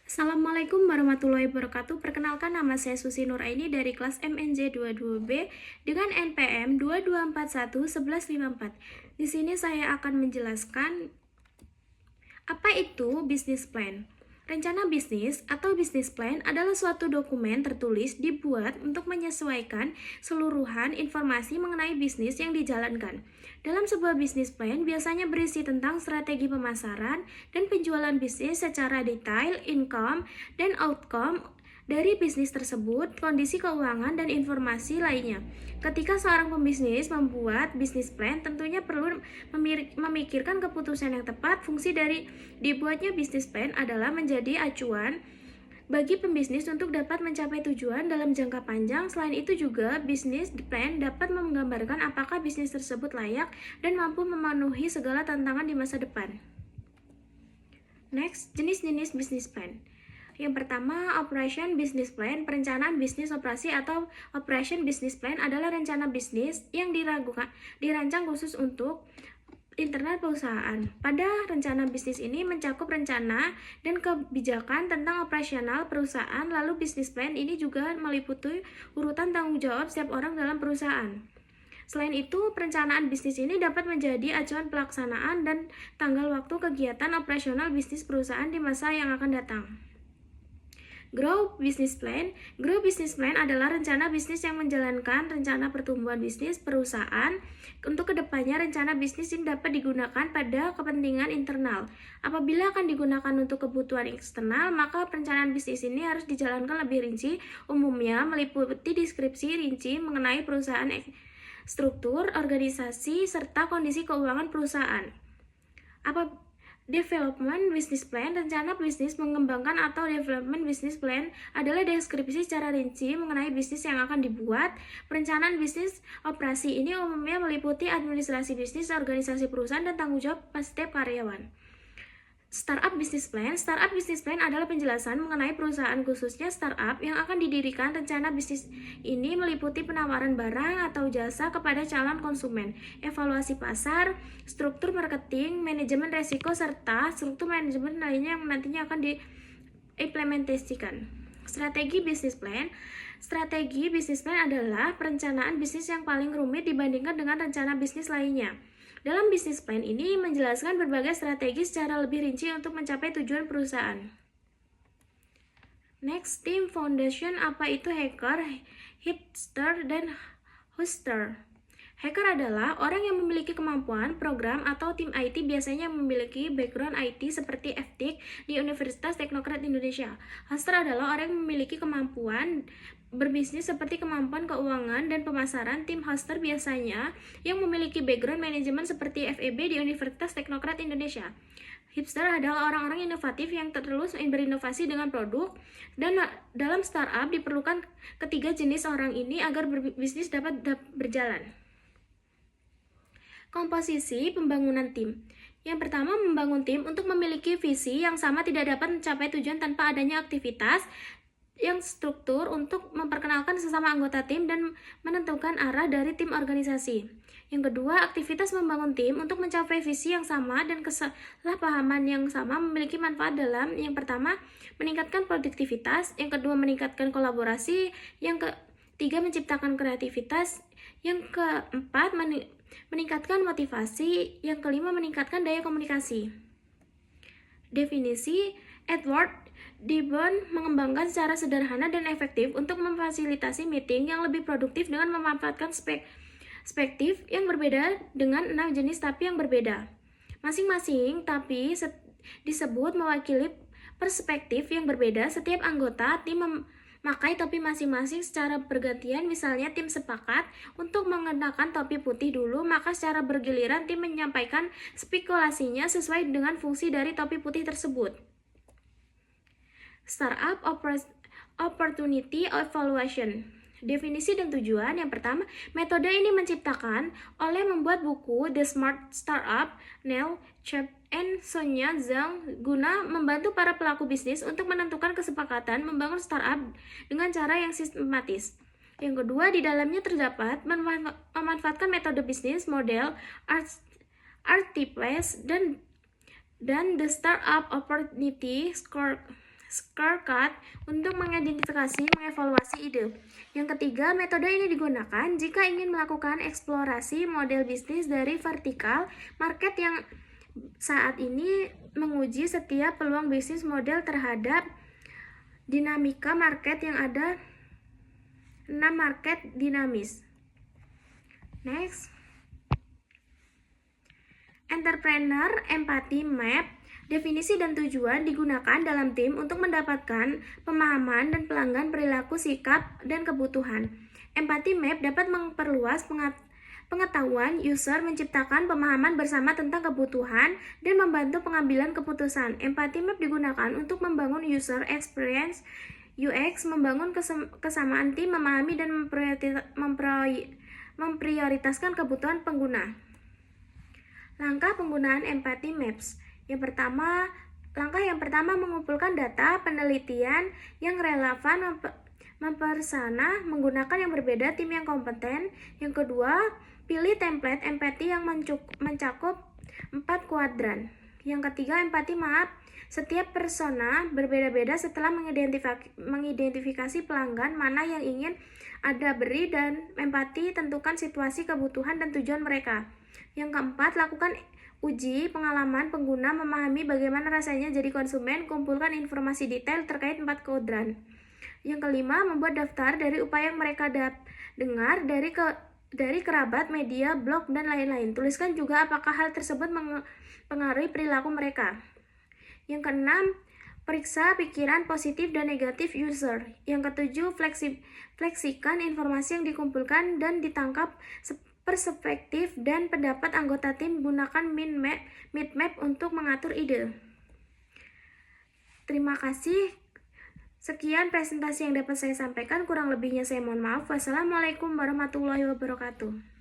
Assalamualaikum warahmatullahi wabarakatuh. Perkenalkan, nama saya Susi Nuraini dari kelas MNJ 22B dengan NPM 22411154. Di sini saya akan menjelaskan apa itu business plan. Rencana bisnis atau business plan adalah suatu dokumen tertulis dibuat untuk menyesuaikan seluruhan informasi mengenai bisnis yang dijalankan. Dalam sebuah business plan biasanya berisi tentang strategi pemasaran dan penjualan bisnis secara detail, income dan outcome dari bisnis tersebut, kondisi keuangan, dan informasi lainnya. Ketika seorang pembisnis membuat bisnis plan, tentunya perlu memikirkan keputusan yang tepat. Fungsi dari dibuatnya bisnis plan adalah menjadi acuan bagi pembisnis untuk dapat mencapai tujuan dalam jangka panjang. Selain itu juga, bisnis plan dapat menggambarkan apakah bisnis tersebut layak dan mampu memenuhi segala tantangan di masa depan. Next, jenis-jenis bisnis plan. Yang pertama, operation business plan. Perencanaan bisnis operasi atau operation business plan adalah rencana bisnis yang dirancang khusus untuk internal perusahaan. Pada rencana bisnis ini mencakup rencana dan kebijakan tentang operasional perusahaan. Lalu bisnis plan ini juga meliputi urutan tanggung jawab setiap orang dalam perusahaan. Selain itu, perencanaan bisnis ini dapat menjadi acuan pelaksanaan dan tanggal waktu kegiatan operasional bisnis perusahaan di masa yang akan datang. Grow Business Plan. Grow Business Plan adalah rencana bisnis yang menjalankan rencana pertumbuhan bisnis perusahaan. Untuk kedepannya, rencana bisnis ini dapat digunakan pada kepentingan internal. Apabila akan digunakan untuk kebutuhan eksternal, maka perencanaan bisnis ini harus dijalankan lebih rinci. Umumnya meliputi deskripsi rinci mengenai perusahaan, struktur, organisasi, serta kondisi keuangan perusahaan. Development Business Plan. Rencana bisnis mengembangkan atau Development Business Plan adalah deskripsi secara rinci mengenai bisnis yang akan dibuat. Perencanaan bisnis operasi ini umumnya meliputi administrasi bisnis, organisasi perusahaan, dan tanggung jawab setiap karyawan. Startup Business Plan. Startup Business Plan adalah penjelasan mengenai perusahaan, khususnya startup, yang akan didirikan. Rencana bisnis ini meliputi penawaran barang atau jasa kepada calon konsumen, evaluasi pasar, struktur marketing, manajemen resiko, serta struktur manajemen lainnya yang nantinya akan diimplementasikan. Strategi Business Plan. Strategi Business Plan adalah perencanaan bisnis yang paling rumit dibandingkan dengan rencana bisnis lainnya. Dalam bisnis plan ini menjelaskan berbagai strategi secara lebih rinci untuk mencapai tujuan perusahaan. Next, Team Foundation. Apa itu hacker, hipster, dan hoster? Hacker adalah orang yang memiliki kemampuan program atau tim IT, biasanya memiliki background IT seperti FTIK di Universitas Teknokrat Indonesia. Hoster adalah orang yang memiliki kemampuan berbisnis seperti kemampuan keuangan dan pemasaran. Tim hoster biasanya yang memiliki background manajemen seperti FEB di Universitas Teknokrat Indonesia. Hipster adalah orang-orang inovatif yang terus berinovasi dengan produk, dan dalam startup diperlukan ketiga jenis orang ini agar bisnis dapat berjalan. Komposisi pembangunan tim. Yang pertama, membangun tim untuk memiliki visi yang sama tidak dapat mencapai tujuan tanpa adanya aktivitas yang struktur untuk memperkenalkan sesama anggota tim dan menentukan arah dari tim organisasi. Yang kedua, aktivitas membangun tim untuk mencapai visi yang sama dan kesalahpahaman yang sama memiliki manfaat dalam: yang pertama, meningkatkan produktivitas; yang kedua, meningkatkan kolaborasi; yang ketiga, menciptakan kreativitas; yang keempat, meningkatkan motivasi; yang kelima, meningkatkan daya komunikasi. Definisi. Edward Dibon mengembangkan secara sederhana dan efektif untuk memfasilitasi meeting yang lebih produktif dengan memanfaatkan perspektif yang berbeda dengan 6 jenis tapi yang berbeda. Masing-masing tapi disebut mewakili perspektif yang berbeda. Setiap anggota tim memakai topi masing-masing secara bergantian. Misalnya, tim sepakat untuk mengenakan topi putih dulu, maka secara bergiliran tim menyampaikan spekulasinya sesuai dengan fungsi dari topi putih tersebut. Startup Opportunity Evaluation. Definisi dan tujuan. Yang pertama, metode ini menciptakan oleh membuat buku The Smart Startup, Neil Chap and Sonia Zhang, guna membantu para pelaku bisnis untuk menentukan kesepakatan membangun startup dengan cara yang sistematis. Yang kedua, di dalamnya terdapat memanfaatkan metode bisnis model RTPS dan The Startup Opportunity Score scorecard untuk mengidentifikasi, mengevaluasi ide. Yang ketiga, metode ini digunakan jika ingin melakukan eksplorasi model bisnis dari vertikal market yang saat ini menguji setiap peluang bisnis model terhadap dinamika market yang ada 6 market dinamis. Next. Entrepreneur Empathy Map. Definisi dan tujuan digunakan dalam tim untuk mendapatkan pemahaman dan pelanggan perilaku, sikap, dan kebutuhan. Empathy Map dapat memperluas pengetahuan user, menciptakan pemahaman bersama tentang kebutuhan, dan membantu pengambilan keputusan. Empathy Map digunakan untuk membangun user experience UX, membangun kesamaan tim, memahami dan memprioritaskan kebutuhan pengguna. Langkah penggunaan Empathy Maps. Langkah yang pertama mengumpulkan data penelitian yang relevan, mempersana menggunakan yang berbeda, tim yang kompeten. Yang kedua, pilih template empati yang mencakup 4 kuadran. Yang ketiga, empati map. Setiap persona berbeda-beda. Setelah mengidentifikasi pelanggan mana yang ingin Anda beri dan empati, tentukan situasi, kebutuhan, dan tujuan mereka. Yang keempat, lakukan uji pengalaman pengguna, memahami bagaimana rasanya jadi konsumen, kumpulkan informasi detail terkait 4 kuadran. Yang kelima, membuat daftar dari upaya yang mereka dengar dari kerabat, media, blog, dan lain-lain. Tuliskan juga apakah hal tersebut mempengaruhi perilaku mereka. Yang keenam, periksa pikiran positif dan negatif user. Yang ketujuh, fleksikan informasi yang dikumpulkan dan ditangkap perspektif dan pendapat anggota tim. Gunakan mind map untuk mengatur ide. Terima kasih. Sekian presentasi yang dapat saya sampaikan. Kurang lebihnya saya mohon maaf. Wassalamualaikum warahmatullahi wabarakatuh.